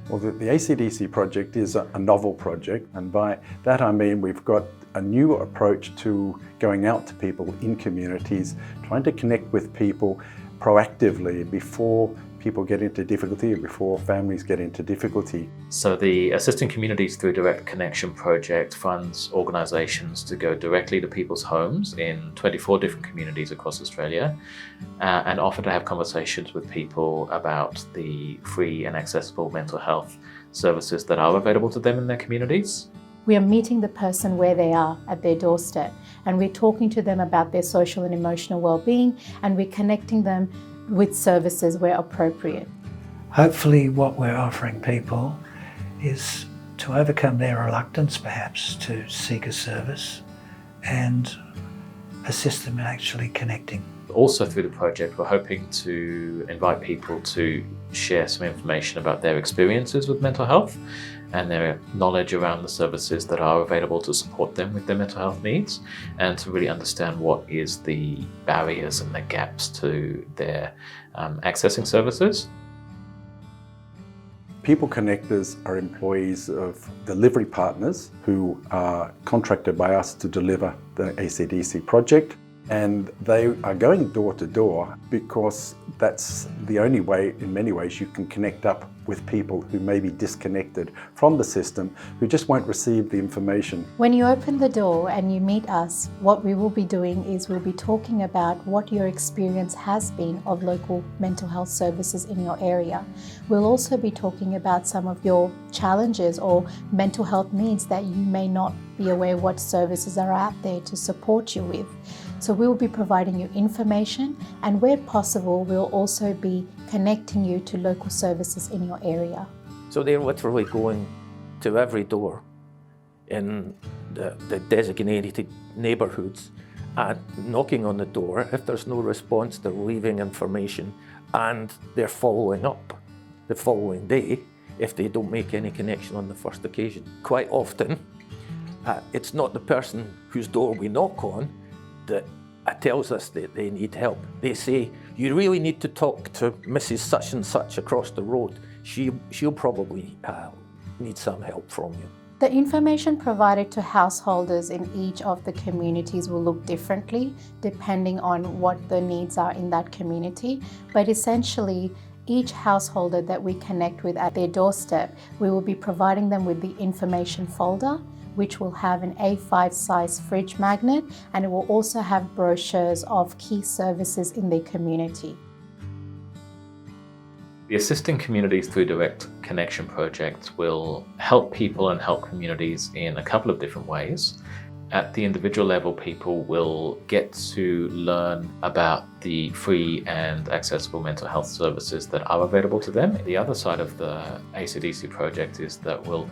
Well, the ACDC project is a novel project, and by that I mean we've got a new approach to going out to people in communities, trying to connect with people proactively before people get into difficulty or before families get into difficulty. So the Assisting Communities Through Direct Connection project funds organisations to go directly to people's homes in 24 different communities across Australia and offer to have conversations with people about the free and accessible mental health services that are available to them in their communities. We are meeting the person where they are at their doorstep, and we're talking to them about their social and emotional well-being, and we're connecting them with services where appropriate. Hopefully what we're offering people is to overcome their reluctance perhaps to seek a service and assist them in actually connecting. Also through the project, we're hoping to invite people to share some information about their experiences with mental health and their knowledge around the services that are available to support them with their mental health needs, and to really understand what is the barriers and the gaps to their accessing services. People connectors are employees of delivery partners who are contracted by us to deliver the ACDC project. And they are going door to door because that's the only way, in many ways, you can connect up with people who may be disconnected from the system, who just won't receive the information. When you open the door and you meet us, what we will be doing is we'll be talking about what your experience has been of local mental health services in your area. We'll also be talking about some of your challenges or mental health needs that you may not be aware what services are out there to support you with. So we'll be providing you information, and where possible, we'll also be connecting you to local services in your area. So they're literally going to every door in the designated neighbourhoods and knocking on the door. If there's no response, they're leaving information, and they're following up the following day if they don't make any connection on the first occasion. Quite often, it's not the person whose door we knock on that tells us that they need help. They say, you really need to talk to Mrs. Such and Such across the road. She'll probably need some help from you. The information provided to householders in each of the communities will look differently depending on what the needs are in that community. But essentially, each householder that we connect with at their doorstep, we will be providing them with the information folder, which will have an A5 size fridge magnet, and it will also have brochures of key services in their community. The Assisting Communities Through Direct Connection project will help people and help communities in a couple of different ways. At the individual level, people will get to learn about the free and accessible mental health services that are available to them. The other side of the ACDC project is that we'll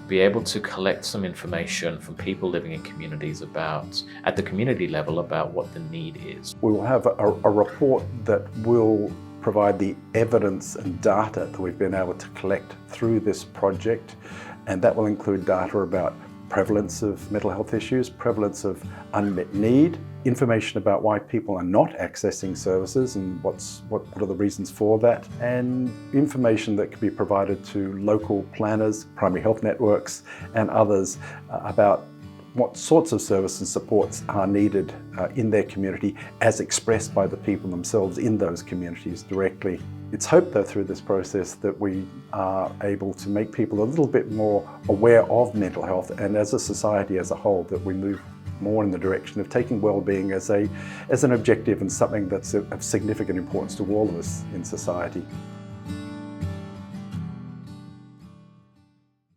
be able to collect some information from people living in communities at the community level, about what the need is. We will have a report that will provide the evidence and data that we've been able to collect through this project, and that will include data about prevalence of mental health issues, prevalence of unmet need, information about why people are not accessing services and what are the reasons for that, and information that can be provided to local planners, primary health networks and others about what sorts of services and supports are needed in their community as expressed by the people themselves in those communities directly. It's hoped that through this process that we are able to make people a little bit more aware of mental health, and as a society as a whole that we move more in the direction of taking well-being as an objective and something that's of significant importance to all of us in society.